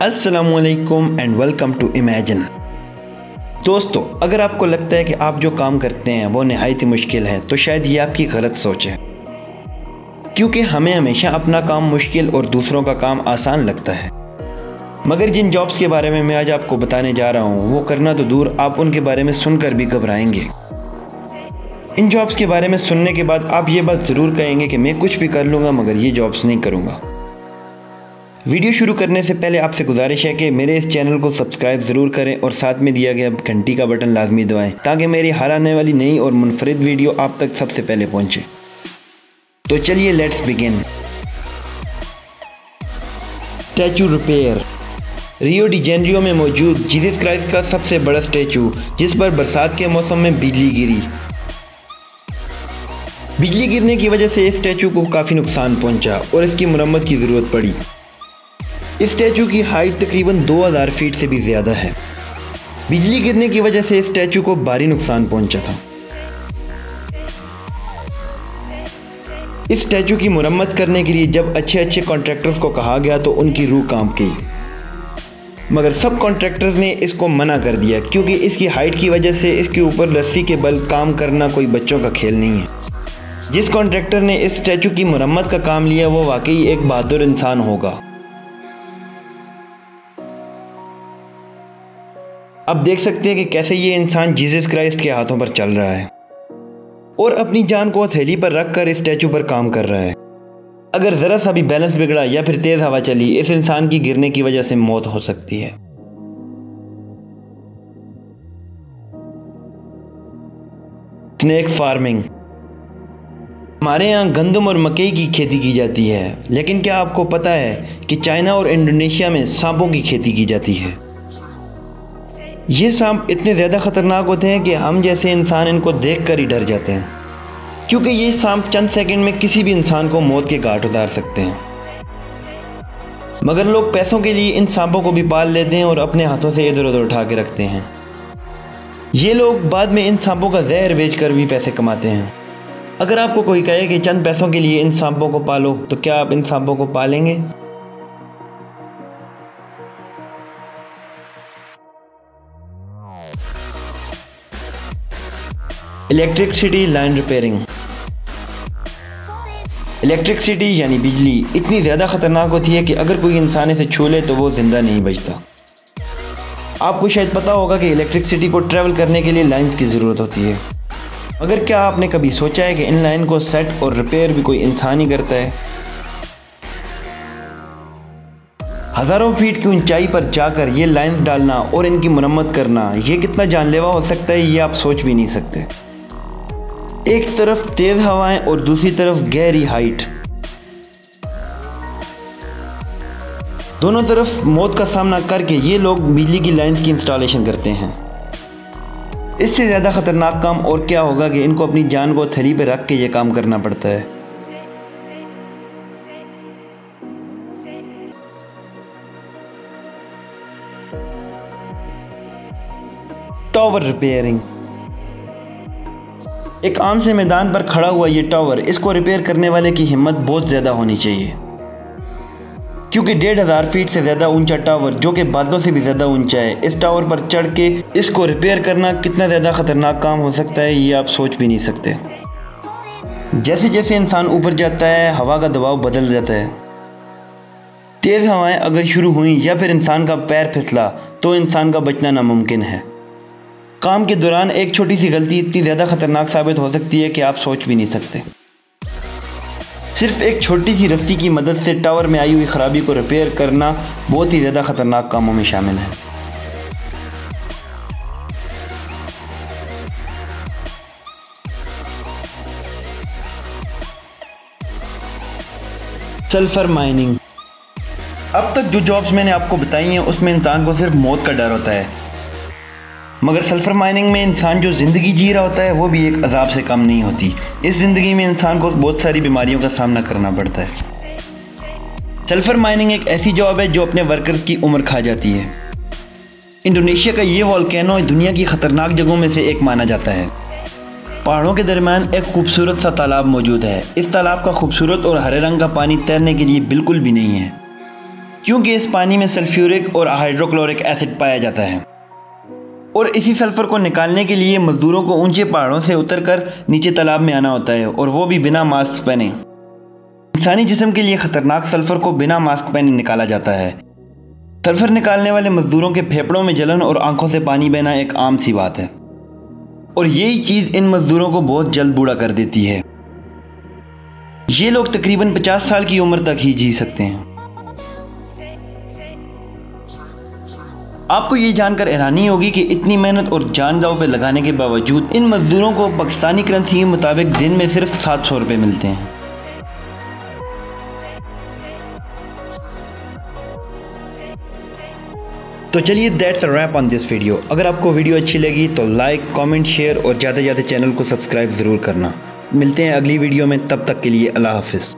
अस्सलामुअलैकुम and welcome to imagine. दोस्तों, अगर आपको लगता है कि आप जो काम करते हैं वो नहायत ही मुश्किल है तो शायद ये आपकी गलत सोच है, क्योंकि हमें हमेशा अपना काम मुश्किल और दूसरों का काम आसान लगता है। मगर जिन जॉब्स के बारे में मैं आज आपको बताने जा रहा हूँ वो करना तो दूर, आप उनके बारे में सुनकर भी घबराएंगे। इन जॉब्स के बारे में सुनने के बाद आप ये बात ज़रूर कहेंगे कि मैं कुछ भी कर लूँगा मगर ये जॉब्स नहीं करूँगा। वीडियो शुरू करने से पहले आपसे गुजारिश है कि मेरे इस चैनल को सब्सक्राइब ज़रूर करें और साथ में दिया गया घंटी का बटन लाजमी दबाएं ताकि मेरी हर आने वाली नई और मुनफरिद वीडियो आप तक सबसे पहले पहुंचे। तो चलिए let's begin. Statue repair. Rio de Janeiro में मौजूद जीसस क्राइस्ट का सबसे बड़ा स्टैचू, जिस पर बरसात के मौसम में बिजली गिरी। बिजली गिरने की वजह से इस स्टैचू को काफ़ी नुकसान पहुंचा और इसकी मरम्मत की ज़रूरत पड़ी। इस स्टैचू की हाइट तकरीबन 2000 फीट से भी ज़्यादा है। बिजली गिरने की वजह से इस स्टैचू को भारी नुकसान पहुंचा था। इस स्टैचू की मुरम्मत करने के लिए जब अच्छे कॉन्ट्रैक्टर्स को कहा गया तो उनकी रूह कांप गई, मगर सब कॉन्ट्रैक्टर्स ने इसको मना कर दिया क्योंकि इसकी हाइट की वजह से इसके ऊपर रस्सी के बल काम करना कोई बच्चों का खेल नहीं है। जिस कॉन्ट्रैक्टर ने इस स्टैचू की मुरम्मत का काम लिया वो वाकई एक बहादुर इंसान होगा। अब देख सकते हैं कि कैसे ये इंसान जीसस क्राइस्ट के हाथों पर चल रहा है और अपनी जान को हथेली पर रखकर इस स्टैचू पर काम कर रहा है। अगर ज़रा सा भी बैलेंस बिगड़ा या फिर तेज़ हवा चली, इस इंसान की गिरने की वजह से मौत हो सकती है। Snake farming. हमारे यहाँ गंदम और मकई की खेती की जाती है, लेकिन क्या आपको पता है कि चाइना और इंडोनेशिया में सांपों की खेती की जाती है। ये सांप इतने ज़्यादा ख़तरनाक होते हैं कि हम जैसे इंसान इनको देखकर ही डर जाते हैं, क्योंकि ये सांप चंद सेकंड में किसी भी इंसान को मौत के घाट उतार सकते हैं। मगर लोग पैसों के लिए इन सांपों को भी पाल लेते हैं और अपने हाथों से इधर उधर उठा के रखते हैं। ये लोग बाद में इन सांपों का जहर बेचकर भी पैसे कमाते हैं। अगर आपको कोई कहे कि चंद पैसों के लिए इन सांपों को पालो, तो क्या आप इन सांपों को पालेंगे? Electricity line repairing. इलेक्ट्रिसिटी यानी बिजली इतनी ज़्यादा ख़तरनाक होती है कि अगर कोई इंसान इसे छू ले तो वो ज़िंदा नहीं बचता। आपको शायद पता होगा कि इलेक्ट्रिसिटी को ट्रैवल करने के लिए लाइंस की ज़रूरत होती है, मगर क्या आपने कभी सोचा है कि इन लाइन को सेट और रिपेयर भी कोई इंसान ही करता है? हज़ारों फीट की ऊंचाई पर जाकर ये लाइंस डालना और इनकी मरम्मत करना, ये कितना जानलेवा हो सकता है ये आप सोच भी नहीं सकते। एक तरफ तेज हवाएं और दूसरी तरफ गहरी हाइट, दोनों तरफ मौत का सामना करके ये लोग बिजली की लाइंस की इंस्टॉलेशन करते हैं। इससे ज़्यादा ख़तरनाक काम और क्या होगा कि इनको अपनी जान को थैली पर रख के ये काम करना पड़ता है। Tower repairing. एक आम से मैदान पर खड़ा हुआ ये टावर, इसको रिपेयर करने वाले की हिम्मत बहुत ज़्यादा होनी चाहिए, क्योंकि 1500 फीट से ज़्यादा ऊंचा टावर, जो कि बादलों से भी ज़्यादा ऊंचा है, इस टावर पर चढ़ के इसको रिपेयर करना कितना ज़्यादा ख़तरनाक काम हो सकता है ये आप सोच भी नहीं सकते। जैसे जैसे इंसान ऊपर जाता है हवा का दबाव बदल जाता है। तेज़ हवाएं अगर शुरू हुई या फिर इंसान का पैर फिसला तो इंसान का बचना नामुमकिन है। काम के दौरान एक छोटी सी गलती इतनी ज़्यादा ख़तरनाक साबित हो सकती है कि आप सोच भी नहीं सकते। सिर्फ एक छोटी सी रस्सी की मदद से टावर में आई हुई ख़राबी को रिपेयर करना बहुत ही ज़्यादा ख़तरनाक कामों में शामिल है। Sulphur mining. अब तक जो जॉब्स मैंने आपको बताई हैं उसमें इंसान को सिर्फ मौत का डर होता है, मगर सल्फ़र माइनिंग में इंसान जो ज़िंदगी जी रहा होता है वो भी एक अजाब से कम नहीं होती। इस ज़िंदगी में इंसान को बहुत सारी बीमारियों का सामना करना पड़ता है। सल्फ़र माइनिंग एक ऐसी जॉब है जो अपने वर्कर्स की उम्र खा जाती है। इंडोनेशिया का ये वोल्केनो दुनिया की ख़तरनाक जगहों में से एक माना जाता है। पहाड़ों के दरमियान एक खूबसूरत सा तालाब मौजूद है। इस तालाब का खूबसूरत और हरे रंग का पानी तैरने के लिए बिल्कुल भी नहीं है, क्योंकि इस पानी में सल्फ्यूरिक और हाइड्रोक्लोरिक एसिड पाया जाता है और इसी सल्फ़र को निकालने के लिए मज़दूरों को ऊंचे पहाड़ों से उतरकर नीचे तालाब में आना होता है, और वो भी बिना मास्क पहने। इंसानी जिस्म के लिए ख़तरनाक सल्फ़र को बिना मास्क पहने निकाला जाता है। सल्फ़र निकालने वाले मज़दूरों के फेफड़ों में जलन और आंखों से पानी बहना एक आम सी बात है, और यही चीज़ इन मज़दूरों को बहुत जल्द बूढ़ा कर देती है। ये लोग तकरीबन 50 साल की उम्र तक ही जी सकते हैं। आपको ये जानकर हैरानी होगी कि इतनी मेहनत और जान दांव पे लगाने के बावजूद इन मज़दूरों को पाकिस्तानी करेंसी के मुताबिक दिन में सिर्फ 700 रुपये मिलते हैं। तो चलिए, that's a wrap on this video. अगर आपको वीडियो अच्छी लगी तो लाइक, कमेंट, शेयर और ज़्यादा से ज़्यादा चैनल को सब्सक्राइब ज़रूर करना। मिलते हैं अगली वीडियो में, तब तक के लिए अल्लाह हाफिज़।